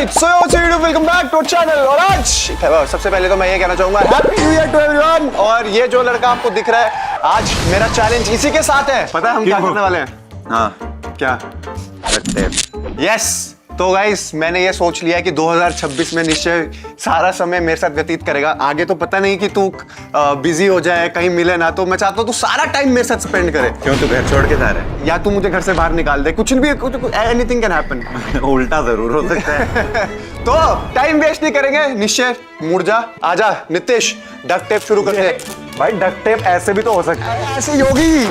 Alright, so welcome back to our channel। और आज सबसे पहले तो मैं ये कहना चाहूंगा happy new year to everyone. और ये जो लड़का आपको दिख रहा है, आज मेरा चैलेंज इसी के साथ है। पता है हम क्या करने वाले हैं? हाँ, क्या? यस, तो गाइस मैंने ये सोच लिया है कि 2026 में निश्चय सारा समय मेरे साथ व्यतीत करेगा। आगे तो पता नहीं कि तू बिजी हो जाए, कहीं मिले ना, तो मैं चाहता हूँ तू सारा टाइम मेरे साथ स्पेंड करे। क्यों, तू घर छोड़ के जा रहा है? या तू मुझे घर से बाहर निकाल दे, कुछ भी, एनीथिंग कैन हैपन। उल्टा जरूर हो सकता है। तो टाइम वेस्ट नहीं करेंगे, निश्चय मुड़ जा, आजा नितिश, डक टेप शुरू करते हैं। भाई डक टेप ऐसे भी तो हो सकता है। ऐसे योगी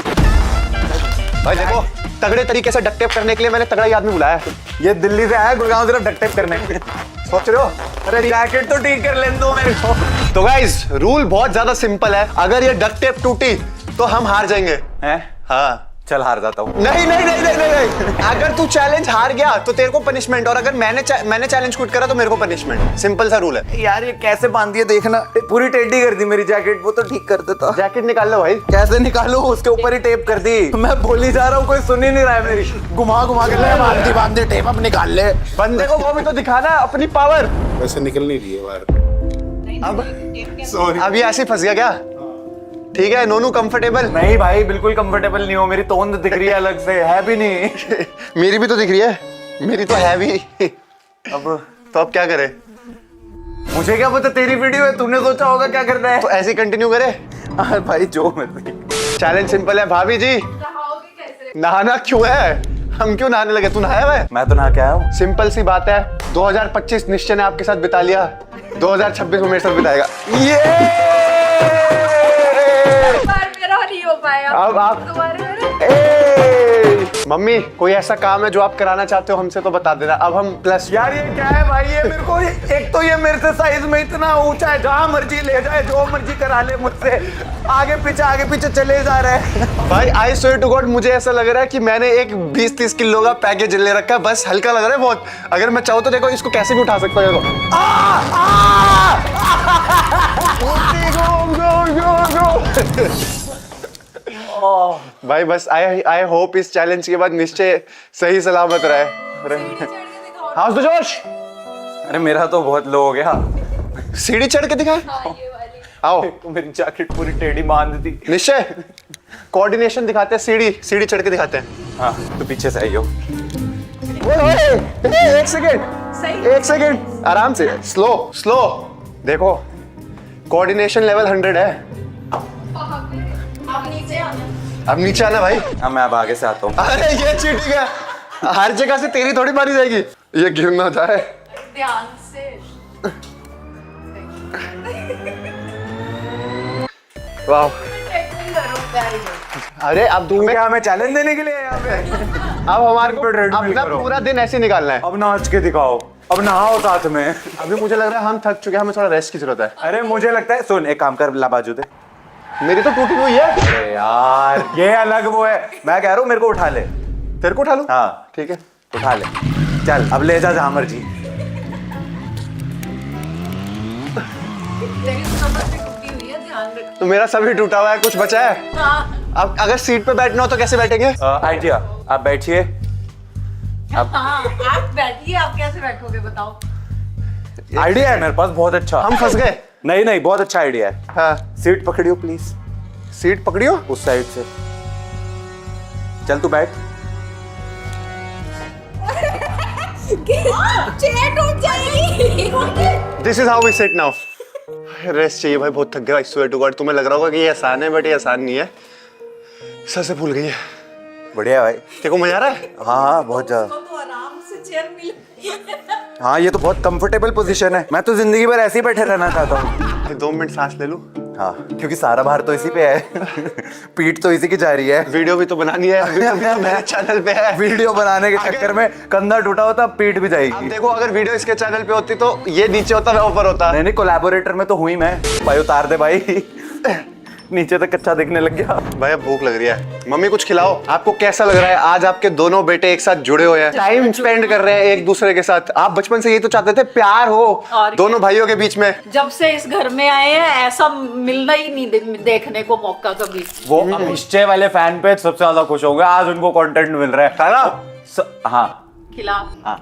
भाई देखो, तगड़े तरीके से डक टेप करने के लिए मैंने तगड़ा ही आदमी बुलाया है। ये दिल्ली से आया गुड़गांव सिर्फ डक टेप करने। सोच रहे हो? अरे जैकेट तो ठीक कर लेने दो मेरे को। तो गाइस रूल बहुत ज्यादा सिंपल है, अगर ये डक टेप टूटी तो हम हार जाएंगे। हैं? हाँ, चल हार जाता हूँ। नहीं नहीं नहीं नहीं नहीं, अगर तू चैलेंज हार गया तो तेरे को पनिशमेंट, और अगर मैंने चैलेंज क्विट करा तो मेरे को पनिशमेंट। सिंपल सा रूल है। यार ये कैसे बांधी है देखना, पूरी टेढ़ी कर दी मेरी जैकेट। वो तो ठीक कर देता। जैकेट निकाल लो भाई। कैसे निकालू? उसके ऊपर ही टेप कर दी। मैं बोल ही जा रहा हूँ, कोई सुन ही नहीं रहा है मेरी। घुमा घुमा के ले, बांध दे टेप, अब निकाल ले। बंदे को वो भी तो दिखाना अपनी पावर। वैसे निकल नहीं रही है बाहर। अब सॉरी, अब ये ऐसे फंस गया क्या? ठीक है नोनू, कंफर्टेबल? नहीं भाई बिल्कुल कंफर्टेबल नहीं हो। मेरी तोंद दिख रही है अलग से, है भी नहीं। मेरी भी तो दिख रही है, मेरी तो है भी। अब क्या करे? मुझे क्या पता, तेरी वीडियो है, तूने सोचा होगा क्या करना है। तो ऐसे कंटिन्यू करे। भाई जो मर्जी। चैलेंज सिंपल है भाभी जी। नहाना क्यों है? हम क्यों नहाने लगे? तू नहाया हुआ है? मैं तो नहा के आया हूँ। सिंपल सी बात है, 2025 निश्चय ने आपके साथ बिता लिया, 2026 में मेरे साथ बिताएगा। ये नहीं हो पाया। अब आप मम्मी, कोई ऐसा काम है जो आप कराना चाहते हो हमसे तो बता देना। अब हम प्लस। यार ये क्या है भाई? ये मेरे को, एक तो ये मेरे से साइज में इतना ऊंचा है, जहां मर्जी ले जाए, जो मर्जी करा ले मुझसे। आगे पीछे चले जा रहे हैं। भाई आई स्वेयर टू गॉड, मुझे ऐसा लग रहा है कि मैंने एक 20-30 किलो का पैकेज ले रखा है। बस हल्का लग रहा है बहुत। अगर मैं चाहूँ तो देखो, इसको कैसे भी उठा सकता हूँ। भाई बस आई होप इस चैलेंज के बाद निश्चय सही सलामत रहे। हाउस द जोश। अरे मेरा तो बहुत लो हो गया। सीढ़ी चढ़ के दिखा। आओ, मेरी जैकेट पूरी टेढ़ी बांध दी। निश्चय कोऑर्डिनेशन दिखाते हैं, सीढ़ी चढ़ के दिखाते हैं। हाँ तो पीछे से आइयो। एक सेकेंड आराम से, स्लो। देखो कोऑर्डिनेशन लेवल 100 है। अब नीचे आना भाई। हाँ मैं अब आगे से आता हूँ। अरे ये चीटिंग है, हर जगह से तेरी थोड़ी मारी जाएगी। ये गिर ना जाए। ध्यान से। वाह। अरे अब तू क्या हमें चैलेंज देने के लिए यहाँ पे? अब हमारे को अपना पूरा दिन ऐसे निकालना है। अब नाच के दिखाओ, अब नहाओ साथ में। अभी मुझे लग रहा है हम थक चुके हैं, हमें थोड़ा रेस्ट की जरूरत है। अरे मुझे लगता है, सुन एक काम कर, ला बाजू दे। मेरी तो टूटी हुई है। अरे यार ये अलग वो है, मैं कह रहा हूँ मेरे को उठा ले। तेरे को उठा लूं? हाँ ठीक है, उठा ले। चल अब ले जा जहाँ मर्जी। तो मेरा सभी टूटा हुआ है, कुछ बचा है? हाँ। अब अगर सीट पे बैठना हो तो कैसे बैठेंगे? आइडिया, आप बैठिए। आप बैठिए, आप कैसे बैठोगे बताओ? आइडिया है मेरे पास बहुत अच्छा। हम फंस गए। नहीं बहुत अच्छा आइडिया है। हाँ, सीट पकड़ियो प्लीज। सीट पकड़ियो उस साइड से। चल तू बैठ। चेयर टूट जाएगी। This is how we sit now. Rest चाहिए भाई, बहुत थक गया। आई स्वेयर टू गॉड, तुम्हें लग रहा होगा कि ये आसान है, बट ये आसान नहीं है। सर से भूल गई है। बढ़िया भाई। तेरे को मजा आ रहा है? हाँ बहुत ज्यादा। तो आराम से चेयर मिल। हाँ ये तो बहुत कंफर्टेबल पोजीशन है। मैं तो जिंदगी भर ऐसे ही बैठे रहना चाहता हूँ। 2 मिनट सांस ले लूं। हाँ क्योंकि सारा भार तो इसी पे है। पीठ तो इसी की जा रही है। वीडियो भी तो बनानी है, वीडियो भी तो मेरे चैनल पे है। वीडियो बनाने के चक्कर में कंधा टूटा होता, पीठ भी अब जाएगी। देखो, अगर वीडियो इसके चैनल पे होती तो ये नीचे होता, मैं ऊपर होता। नहीं कोलैबोरेटर में तो हुई मैं। भाई उतार दे भाई। नीचे तक कच्चा दिखने लग गया। भाई अब भूख लग रही है, मम्मी कुछ खिलाओ। आपको कैसा लग रहा है आज आपके दोनों बेटे एक साथ जुड़े हुए हैं, टाइम स्पेंड कर रहे हैं एक दूसरे के साथ? आप बचपन से यही तो चाहते थे, प्यार हो दोनों भाइयों के बीच में। जब से इस घर में आए हैं ऐसा मिलना ही नहीं देखने को मौका कभी। वो निश्चय वाले फैन पेज सबसे ज्यादा खुश हो गए, आज उनको कंटेंट मिल रहा है। खाना? हाँ खिला। हाँ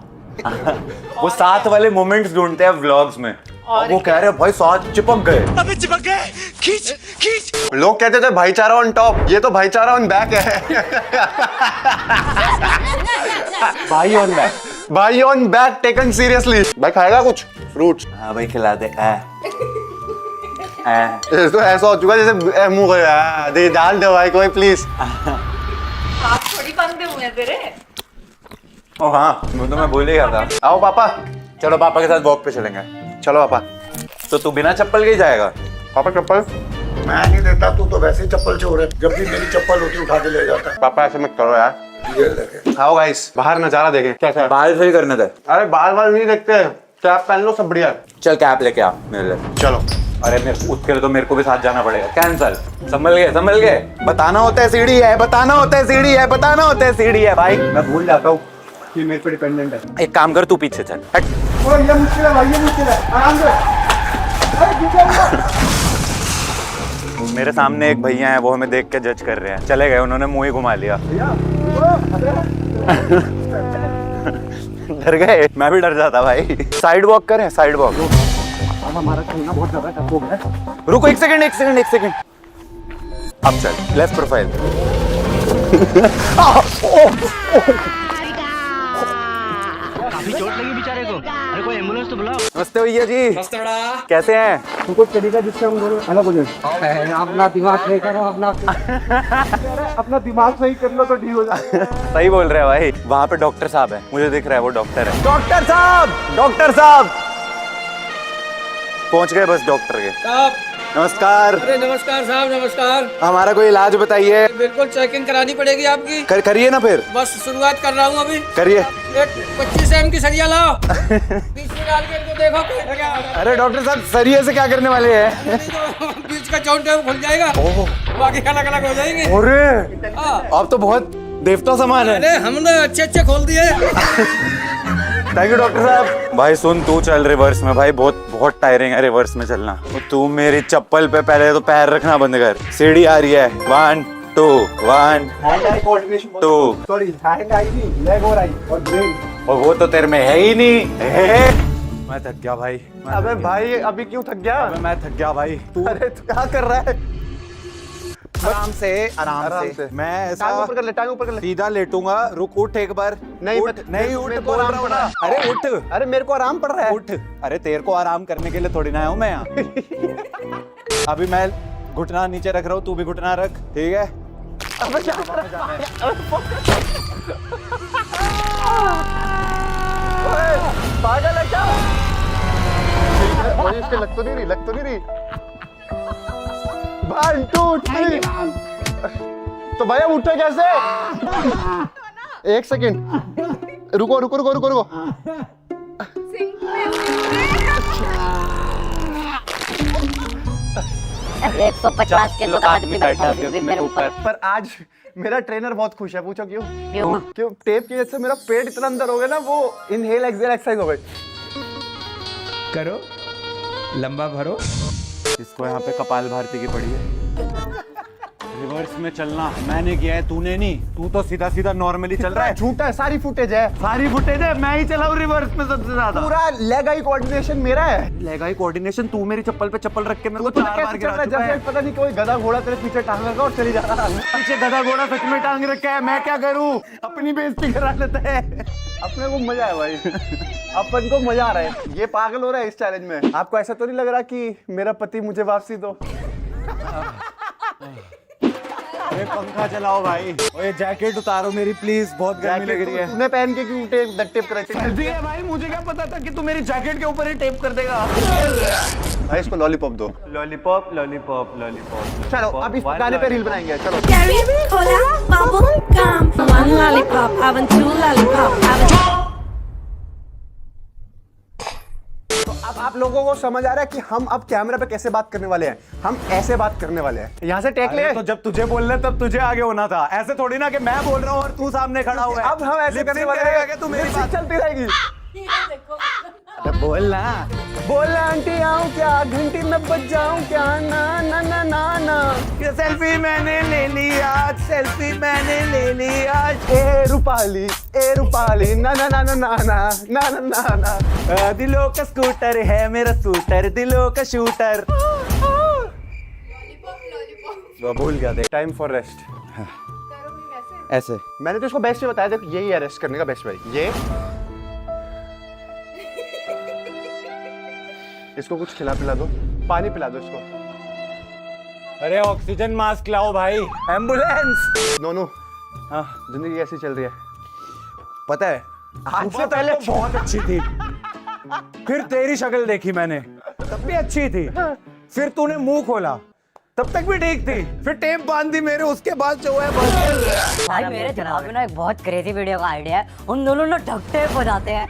वो साथ वाले मोमेंट्स ढूंढते हैं व्लॉग्स में और वो कह रहे हैं भाई साथ चिपक गए। लोग कहते थे भाईचारा ऑन टॉप, ये तो भाईचारा ऑन बैक है। भाई ऑन बैक। भाई ऑन बैक टेकन सीरियसली। भाई खाएगा कुछ फ्रूट्स? हाँ भाई खिला दे। तो ऐसा हो चुका जैसे मुंह दे डाल दे भाई कोई प्लीज। हाथ थोड़ी बंधे हुए हैं तेरे। ओ हाँ वो तो मैं भूल ही गया था। आओ पापा। चलो पापा के साथ वॉक पे चलेंगे। चलो पापा। तो तू बिना चप्पल के ही जाएगा? पापा चप्पल मैं नहीं देता, तू तो वैसे ही चप्पल चोर है, जब भी मेरी चप्पल होती उठा के ले जाता पापा ऐसे मत करो यार। ये देखे। आओ गाइस बाहर नजारा देखें कैसा है। बाल सही करने दे। अरे बाल बाल नहीं देखते, कैप पहन लो सब बढ़िया है। चल कैप लेके आ मेरे लिए। चलो। अरे मेरे उसके लिए तो मेरे को भी साथ जाना पड़ेगा। कैंसल। संभल गए। बताना होता है सीढ़ी है, बताना होता है सीढ़ी है, बताना होता है सीढ़ी है। भाई मैं भूल जाता हूँ ये मेरे पे डिपेंडेंट है। एक काम कर तू पीछे चल। हट। ये मुश्किल है भाई, ये मुश्किल है, आराम से। मेरे सामने एक भैया है वो हमें देख के जज कर रहे हैं। चले गए, उन्होंने मुंह ही घुमा लिया। डर गए? मैं भी डर जाता भाई। साइड वॉक करें, साइड वॉक। हमारा खेलना बहुत ज्यादा टफ हो गया। रुको एक सेकंड। अब चल लेफ्ट प्रोफाइल। काफी चोट लगी बेचारे को। अरे कोई एम्बुलेंस तो बुलाओ। नमस्ते भैया जी। कैसे हैं? तुमको तरीका जिससे हम दोनों अलग हो जाए। अपना दिमाग सही करो, अपना दिमाग सही कर लो तो ठीक हो जाए। सही बोल रहे हैं भाई। वहाँ पे डॉक्टर साहब है, मुझे दिख रहा है वो डॉक्टर है। डॉक्टर साहब पहुँच गए बस डॉक्टर के। नमस्कार। अरे नमस्कार साहब, नमस्कार। हमारा कोई इलाज बताइए। बिल्कुल चेकिंग करानी पड़ेगी आपकी। करिए ना फिर। बस शुरुआत कर रहा हूँ अभी। करिए। एक 25 एम की सरिया लाओ। बीच में डाल के इनको देखो क्या होगा। अरे डॉक्टर साहब सरिये से क्या करने वाले हैं? बीच का चौंट है वो खुल जाएगा, बाकी अलग अलग हो जाएंगे। अरे हाँ। आप तो बहुत देवता समान है। अरे हमने अच्छे खोल दिए। थैंक यू डॉक्टर साहब। भाई सुन तू चल रिवर्स में, भाई बहुत टायरिंग है रिवर्स में चलना। तू मेरी चप्पल पे पहले तो पैर रखना बंद कर। सीढ़ी आ रही है। 1 2 1 2। सॉरी हैंड आई थी, लेग और आई और ब्रेन। और वो तो तेरे में है ही नहीं। मैं थक गया भाई। अबे भाई अभी क्यों थक गया? मैं थक गया भाई। तू अरे तू क्या कर रहा है? आराम से। मैं ऐसा टांग ऊपर कर ले, टांग ऊपर कर ले। सीधा लेटूंगा। रुक उठ एक बार। नहीं, उठ नहीं उठ मेरे को बोल आराम रहा हूँ पड़ रहा ना। अरे उठ। अरे मेरे को आराम पड़ रहा है। उठ। अरे तेरे को आराम करने के लिए थोड़ी ना आया हूँ मैं यहाँ। अभी मैं घुटना नीचे रख रहा हूँ, तू भी घुटना रख, ठीक है? पागल है क्या? इसके लग तो नहीं रही। 1 2 3। तो भैया उठे कैसे? एक सेकंड रुको। 150 किलो का आदमी बैठा है मेरे ऊपर। पर आज मेरा ट्रेनर बहुत खुश है। पूछो क्यों? क्यों? क्यों? टेप की वजह से मेरा पेट इतना अंदर हो गया ना, वो इनहेल एक्सहेल एक्सरसाइज हो गई। करो, लंबा भरो। इसको यहाँ पे कपाल भारती की पड़ी है। रिवर्स में चलना मैंने किया है, तूने नहीं। तू तो सीधा नॉर्मली चल रहा है। झूठा है, सारी फुटेज है। मैं ही चला हूँ रिवर्स में सबसे ज्यादा। पूरा लेग आई कोऑर्डिनेशन मेरा है। लेगाई कोऑर्डिनेशन तू मेरी चप्पल पे चप्पल रख के मेरे को तूने 4 बार कैसे चल रहा गिरा है? चुका जैसे है। पता नहीं कोई गधा घोड़ा तेरे पीछे टांग रखा और चली जा रहा है। पीछे गधा घोड़ा सच में टांग रखा है, मैं क्या करूँ? अपनी बेइज्जती करा लेता है। अपने को मजा है भाई। अपन को मजा आ रहा है। ये पागल हो रहा है इस चैलेंज में। आपको ऐसा तो नहीं लग रहा कि मेरा पति मुझे वापसी दो? अरे पंखा चलाओ भाई। ओए जैकेट उतारो मेरी प्लीज, बहुत गर्मी लग रही है। तूने पहन के क्यों टेप कराई? है भाई, मुझे क्या पता था कि तू मेरी जैकेट के ऊपर ही टेप कर देगा। भाई इसको लॉलीपॉप दो। लॉलीपॉप। चलो अब इस गाने पे रील बनाएंगे। चलो Cherry, cola, bubble gum. One lollipop, having 2 lollipop. तो अब आप लोगों को समझ आ रहा है कि हम अब कैमरा पे कैसे बात करने वाले हैं। हम ऐसे बात करने वाले हैं। यहाँ से टेक ले। तो जब तुझे बोलना तब तुझे आगे होना था। ऐसे थोड़ी ना कि मैं बोल रहा हूँ और तू सामने खड़ा हुआ है। अब हम ऐसे करने वाले हैं कि तू मेरी बात चलती रहेगी। बोलना बोलना आंटी आऊं क्या, घंटी में बज जाऊं क्या, ना ना ना ना ना। ये सेल्फी मैंने ले लिया, सेल्फी मैंने ले लिया। ए रूपाली ना ना ना ना ना ना ना ना ना ना। दिलों का स्कूटर है मेरा स्कूटर, दिलों का शूटर। भूल गया देख। Time for rest. ऐसे मैंने तो इसको बेस्ट बताया, देखो यही है रेस्ट करने का बेस्ट भाई। ये इसको कुछ खिला पिला दो, पानी पिला दो इसको। अरे ऑक्सीजन मास्क लाओ भाई। एम्बुलेंस। नोनू, हाँ जिंदगी कैसी चल रही है? पता है आज से पहले बहुत अच्छी थी, फिर तेरी शक्ल देखी मैंने तब भी अच्छी थी, फिर तूने मुंह खोला तब तक भी ठीक थी, फिर टेप बांध दी मेरे, उसके बाद जो है बस। भाई मेरे दिमाग में ना एक बहुत क्रेजी वीडियो का आइडिया है, उन दोनों ना डक टेप हो जाते हैं।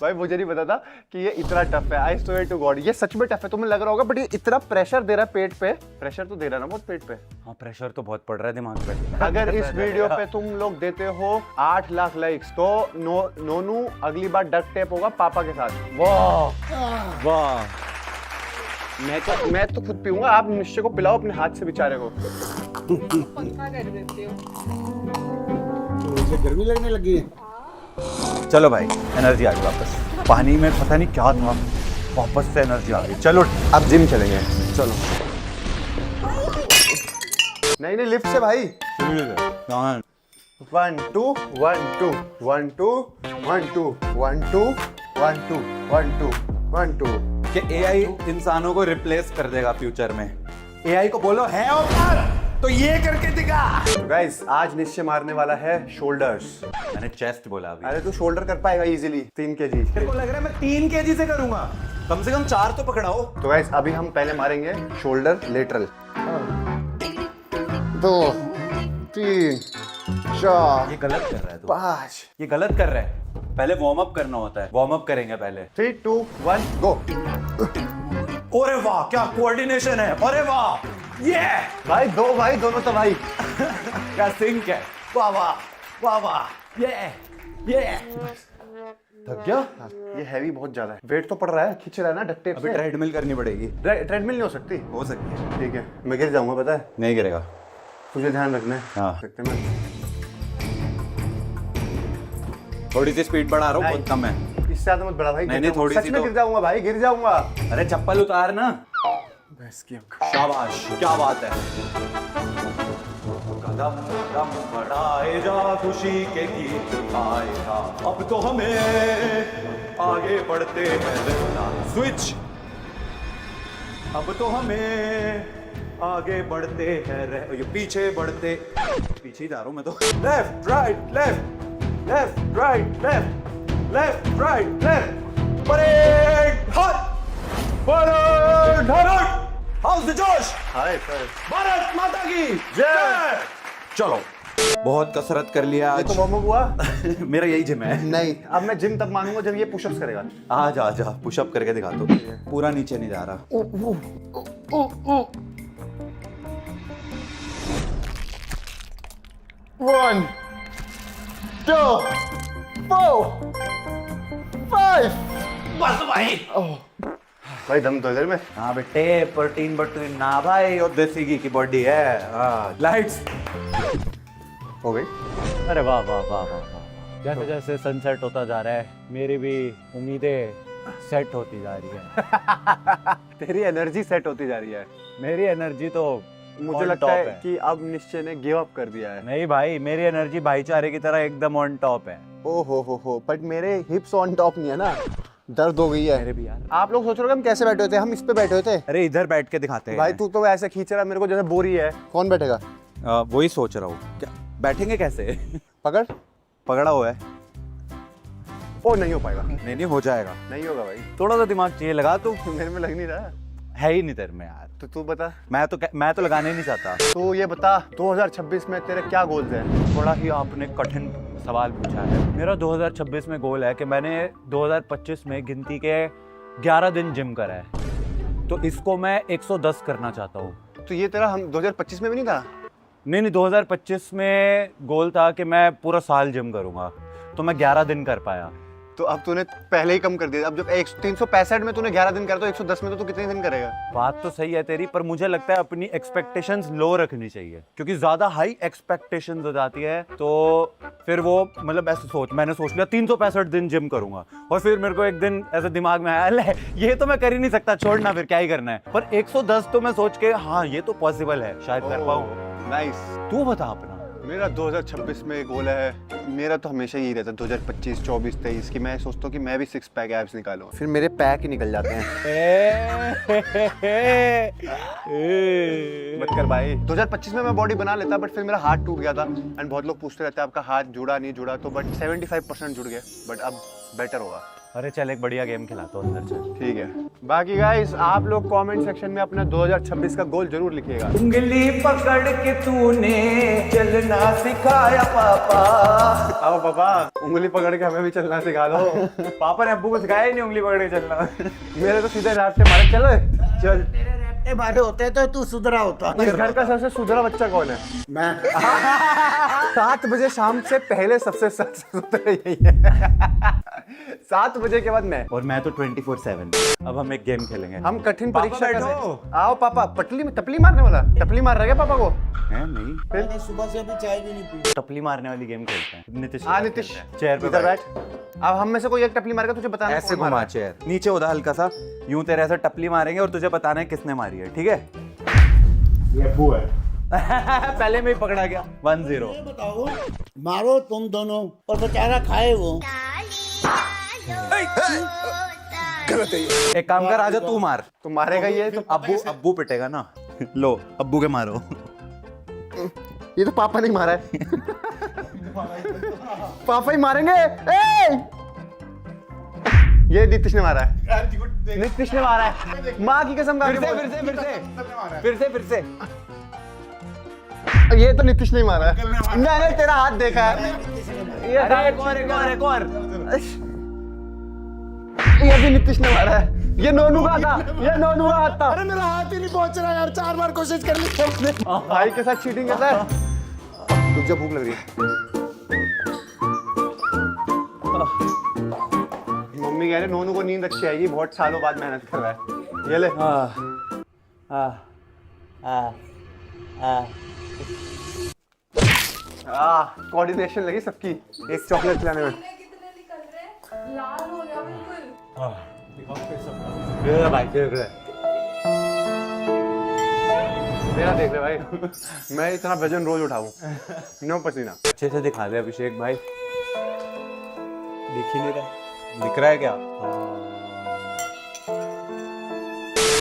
भाई मुझे नहीं पता था कि ये इतना टफ है। आई स्वेयर टू गॉड, ये सच में टफ है। तुम्हें लग रहा होगा बट ये इतना प्रेशर दे रहा है पेट पे। प्रेशर तो दे रहा है ना बहुत पेट पे। हाँ प्रेशर तो बहुत पड़ रहा है दिमाग पे। अगर इस वीडियो पे तुम लोग देते हो 8 लाख लाइक्स तो नोनू अगली बार डक टेप होगा पापा के साथ। वाह वाह। मैं तो खुद पीऊंगा, आप निश्चय को पिलाओ अपने हाथ से बेचारे को। गर्मी लगने लगी है। चलो भाई एनर्जी आ गई वापस। पानी में पता नहीं क्या था, वापस से एनर्जी आ गई। चलो अब जिम चलेंगे, चलो। नहीं नहीं लिफ्ट से भाई। 1 2 1 2 1 2 1 2 1 2 1 2 1 2 1 2। कि एआई इंसानों को रिप्लेस कर देगा फ्यूचर में। एआई को बोलो है औकात तो ये करके दिखा। गाइस आज निश्चय मारने वाला है शोल्डर्स। मैंने चेस्ट बोला अभी। अरे तू शोल्डर कर पाएगा इजीली 3 kg। मेरे को लग रहा है मैं 3 kg से करूंगा। कम से कम 4 तो पकड़ाओ। तो गाइस अभी हम पहले मारेंगे शोल्डर लेटरल। 2 3 4 ये गलत कर रहा है तू। 5। ये गलत कर रहा है। पहले वार्म अप करना होता है। वार्म अप करेंगे पहले। 3 2 1 गो। अरे वाह क्या कोऑर्डिनेशन है। अरे वाह ये भाई दोनों तो भाई क्या सिंक है। वाह वाह वाह वाह। ये थक गया। ये हैवी बहुत ज्यादा है, वेट तो पड़ रहा है, खींच रहा है ना डक टेप अभी से। ट्रेडमिल करनी पड़ेगी। ट्रेडमिल नहीं हो सकती। हो सकती है। ठीक है मैं गिर जाऊंगा पता है। नहीं गिरेगा। तुझे ध्यान रखना है। हाँ। सकते मैं थोड़ी सी स्पीड बढ़ा रहा हूँ, बहुत कम है। इससे ज्यादा मत बढ़ा भाई। नहीं, नहीं, थोड़ी सच सी में तो- गिर जाऊंगा भाई, गिर जाऊंगा। अरे चप्पल उतार ना। शाबाश क्या बात है। कदम कदम बढ़ाए जा, खुशी के गीत गाए जा, अब तो हमें आगे बढ़ते हैं। स्विच। अब तो हमें आगे बढ़ते हैं, ये पीछे बढ़ते। पीछे ही जा रहा हूं मैं तो। Left right left left right left left right left. Parade हट परेड हट। हाउस द जोश। Hi sir. भारत माता की जय। चलो बहुत कसरत कर लिया ये आज। तो वार्म अप हुआ। मेरा यही जिम है। नहीं अब मैं जिम तब मानूंगा जब ये पुशअप्स करेगा। आ जा पुशअप करके दिखा दो। पूरा नीचे नहीं जा रहा। 1 2 4 5। बस भाई। भाई दम तो इधर में। हाँ बेटे प्रोटीन बटरीन ना भाई, और देसी घी की बॉडी है। लाइट्स हो गई। अरे वाह वाह वाह वाह वाह। जैसे जैसे सनसेट होता जा रहा है मेरी भी उम्मीदें सेट होती जा रही है। तेरी एनर्जी सेट होती जा रही है। मेरी एनर्जी तो मुझे on लगता top है कि अब निश्चय ने गिव अप कर दिया है। नहीं भाई मेरी एनर्जी भाईचारे की तरह एकदम ऑन टॉप है। ओ हो बट मेरे हिप्स ऑन टॉप नहीं है ना, दर्द हो गई है। मेरे भी यार। आप लोग सोच रहे हो कि हम कैसे बैठे होते हैं? हम इस पे बैठे होते हैं। अरे इधर बैठ के दिखाते हैं भाई तू तो ऐसे खींच रहा मेरे को जैसे बोरी है। कौन बैठेगा? वही सोच रहा हूँ क्या बैठेंगे कैसे। पकड़। पकड़ा हुआ है। ओ नहीं हो पाएगा। नहीं हो जाएगा। नहीं होगा भाई। थोड़ा सा दिमाग चाहिए लगा तू। मेरे में लग नहीं रहा है ही नहीं तेरे में यार। तो तू बता। मैं तो लगाने ही नहीं चाहता। तो ये बता 2026 में तेरे क्या गोल्स हैं? बड़ा ही आपने कठिन सवाल पूछा है। मेरा 2026 में गोल है कि मैंने 2025 में गिनती के 11 दिन जिम करा है, तो इसको मैं 110 करना चाहता हूँ। तो ये तेरा हम 2025 में भी नहीं था? नहीं 2025 में गोल था कि मैं पूरा साल जिम करूँगा, तो मैं 11 दिन कर पाया। तो अब तूने पहले ही कम कर दिया। अब जब 365 में तूने 11 दिन करा तो 110 में तो तू कितने दिन करेगा? बात तो सही है तेरी, पर मुझे लगता है अपनी एक्सपेक्टेशंस लो रखनी चाहिए, क्योंकि ज्यादा हाई एक्सपेक्टेशंस हो जाती है तो फिर वो मतलब ऐसे मैंने सोच लिया 365 दिन जिम करूंगा, और फिर मेरे को एक दिन ऐसे दिमाग में आया ले ये तो मैं कर ही नहीं सकता, छोड़ना फिर क्या ही करना है। पर 110 तो मैं सोच के हाँ ये तो पॉसिबल है, शायद कर पाऊं। नाइस। तू बता अपना। मेरा 2026 में गोल है, मेरा तो हमेशा यही रहता है 2025, 24, 23 की मैं सोचता हूँ कि मैं भी 6 पैक एब्स निकालूं, फिर मेरे पैक ही निकल जाते हैं। मत कर भाई। 2025 में मैं बॉडी बना लेता, बट फिर मेरा हाथ टूट गया था एंड बहुत लोग पूछते रहते हैं आपका हाथ जुड़ा नहीं जुड़ा, तो बट 75% जुड़ गया, बट अब बेटर होगा। अरे चल एक बढ़िया गेम खिलाता हूँ अंदर चल। ठीक है। बाकी गाइस आप लोग कमेंट सेक्शन में अपना 2026 का गोल जरूर लिखिएगा। उंगली पकड़ के तूने चलना सिखाया पापा। आओ पापा, उंगली पकड़ के हमें भी चलना सिखा दो। पापा ने अब्बू को सिखाया ही नहीं उंगली पकड़ के चलना। मेरे तो सीधे रास्ते मारे चल। ए बारे होते तो तू सुधरा होता। इस घर का सबसे सुधरा बच्चा कौन है? मैं 7 बजे शाम से पहले सबसे सुधरा यही है। 7 बजे के बाद मैं। और मैं तो 24/7। अब हम एक गेम खेलेंगे। हम कठिन पापा परीक्षा बैठो। कर। आओ पापा, पटली में टपली मारने वाला। टपली मार रहा है क्या पापा को? है नहीं, मैंने सुबह से अभी चाय भी नहीं पी। टपली मारने वाली गेम खेलते हैं। नीतीश नीतीश चेयर पे इधर बैठ। अब हम में से कोई एक टपली मारेगा, तुझे बताना ऐसे घुमा चेयर नीचे उधर हल्का सा यूं तेरे ऐसा टपली मारेंगे और तुझे बताना है किसने मारी है, ठीक है? ये अब्बू है। पहले में ही पकड़ा गया। 1-0। बताओ मारो तुम दोनों और बेचारा खाए वो। एक काम कर, आजा तू मार। तो मारेगा ये तो अब्बू पिटेगा ना। लो अब्बू के मारो। ये तो पापा नहीं मारा है। पापा ही मारेंगे। ये नीतीश ने मारा है। नीतीश ने मारा है। माँ की कसम खा के बोल। फिर से ये तो नीतीश ने मारा है। मैंने तेरा हाथ देखा है। एक और। ये भी नीतीश ने मारा है। ये नोनू का था। ये नोनू का हाथ था। अरे मेरा हाथ ही नहीं पहुंच रहा यार, 4 बार कोशिश कर ली। भाई के साथ चीटिंग करता है। तुझे भूख लग रही है? मम्मी कह रहे नोनू को नींद अच्छी आएगी, बहुत सालों बाद मेहनत कर रहा है। ये ले। कोऑर्डिनेशन लगी सबकी एक चॉकलेट खिलाने में। मेरा देख ले भाई। मैं इतना वजन रोज उठाऊं, नो पसीना। अच्छे से दिखा दे अभिषेक भाई। दिख ही नहीं रहा। दिख रहा है क्या?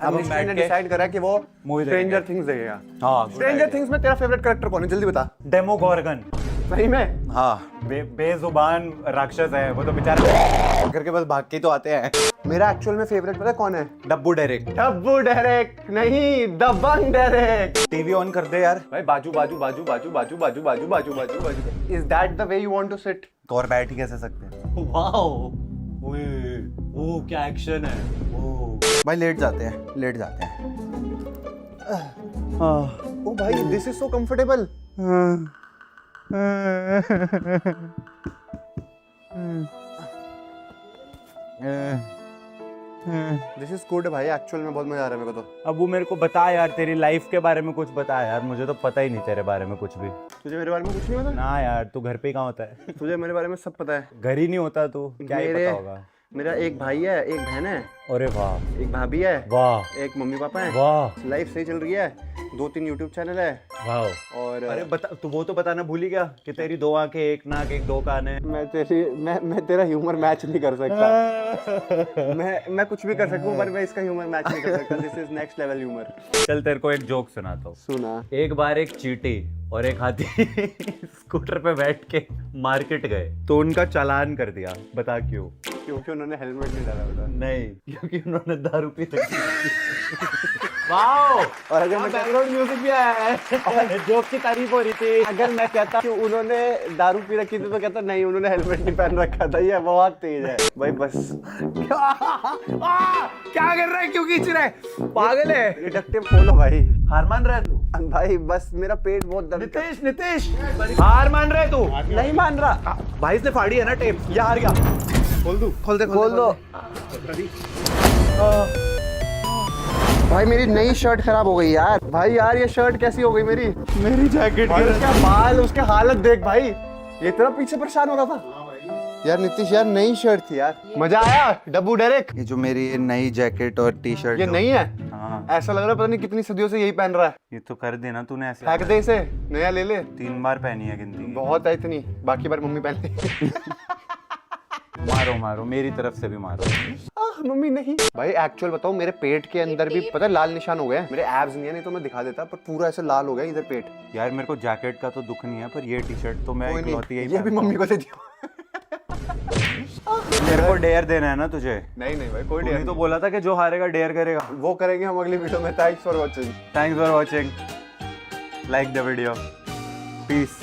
अब हमने डिसाइड करा कि वो मूवी स्ट्रेंजर थिंग्स देखेगा। हाँ, स्ट्रेंजर थिंग्स में तेरा फेवरेट कैरेक्टर कौन है? जल्दी बता। डेमोगोर्गन। सही में? हाँ, बेजुबान राक्षस है वो तो बेचारा करके बस भाग के तो आते हैं। मेरा एक्चुअल में फेवरेट पता कौन है? डब्बू डायरेक्ट। डब्बू डायरेक्ट नहीं, दबंग डायरेक्ट। टीवी ऑन कर दे यार भाई। बाजू बाजू बाजू बाजू बाजू बाजू बाजू बाजू बाजू बाजू। Is that the way you want to sit? तो और बैठ ही कैसे सकते हैं? वाओ, ओ क्या एक्शन है। ओ भाई लेट जाते हैं। ओ भाई this is so comfortable. This is good भाई, एक्चुअल में बहुत मजा आ रहा है मेरे को तो। अब वो मेरे को बता यार, तेरी लाइफ के बारे में कुछ बता यार, मुझे तो पता ही नहीं तेरे बारे में कुछ भी। तुझे मेरे बारे में कुछ नहीं पता? ना यार, तू घर पे ही कहाँ होता है? तुझे मेरे बारे में सब पता है। घर ही नहीं होता तू, क्या ही पता होगा? मेरा एक भाई है, एक बहन है, अरे वाह, एक भाभी है, वाह, एक मम्मी पापा है। वाह, लाइफ सही चल रही है। 2-3 यूट्यूब चैनल है। वाह। और अरे बता, तू वो तो बताना भूल ही गया कि तेरी 2 आंखें, 1 नाक, 1 2 कान है। मैं तेरा ह्यूमर मैच नहीं कर सकता। मैं कुछ भी कर सकूं पर मैं इसका ह्यूमर मैच नहीं कर सकता। This is next level humour. चल तेरे को एक जोक सुनाता हूँ। सुना। एक बार एक चींटी और एक हाथी स्कूटर पे बैठ के मार्केट गए तो उनका चालान कर दिया। बता क्यों? क्योंकि उन्होंने हेलमेट नहीं डाला होता। नहीं, क्योंकि उन्होंने दारू पी रखी। वाओ, और अगर मैं बैकग्राउंड म्यूजिक भी आया है। जोक की तारीफ हो रही थी। अगर मैं कहता कि उन्होंने दारू पी रखी थी तो कहता नहीं, उन्होंने हेलमेट नहीं पहन रखा था। ये बहुत तेज है भाई। बस क्या कर रहा है? क्यों खींच रहा है? पागल है। डिडक्टिव खोलो भाई। हार मान रहा है तू? भाई बस मेरा पेट बहुत दर्द। नीतीश, हार मान रहा है तू? नहीं मान रहा भाई इसने फाड़ी है ना टेप, ये हार गया। खोल दो भाई मेरी नई शर्ट खराब हो गई यार। भाई यार ये शर्ट कैसी हो गई मेरी जैकेट भाई उसके बाल उसके हालत देख भाई, ये इतना पीछे परेशान हो रहा था यार। नीतीश यार नई शर्ट थी यार, मजा आया डब्बू डायरेक्ट। ये जो मेरी ये नई जैकेट और टी शर्ट ये नहीं है। हाँ ऐसा लग रहा है पता नहीं कितनी सदियों से यही पहन रहा है। ये तो कर देना तूने ऐसे। फेंक दे इसे, नया ले ले। 3 बार पहनी है गिनती की। बहुत है इतनी, बाकी बार मम्मी पहन ली। मारो मारो, मेरी तरफ से भी मारो। मम्मी नहीं भाई। एक्चुअल बताओ मेरे पेट के अंदर भी पता है लाल निशान हो गए। मेरे एब्स नहीं है, नहीं तो मैं दिखा देता, पर पूरा ऐसे लाल हो गया इधर पेट। यार मेरे को जैकेट का तो दुख नहीं है, पर ये टी शर्ट तो मैं इकलौती यही ये भी मम्मी को दे दिया। मेरे को डेयर देना है ना तुझे। नहीं नहीं भाई कोई तूने डेयर तो बोला था कि जो हारेगा डेयर करेगा। वो करेंगे हम अगली वीडियो में। Thanks for watching. Thanks for watching, like the video, piece.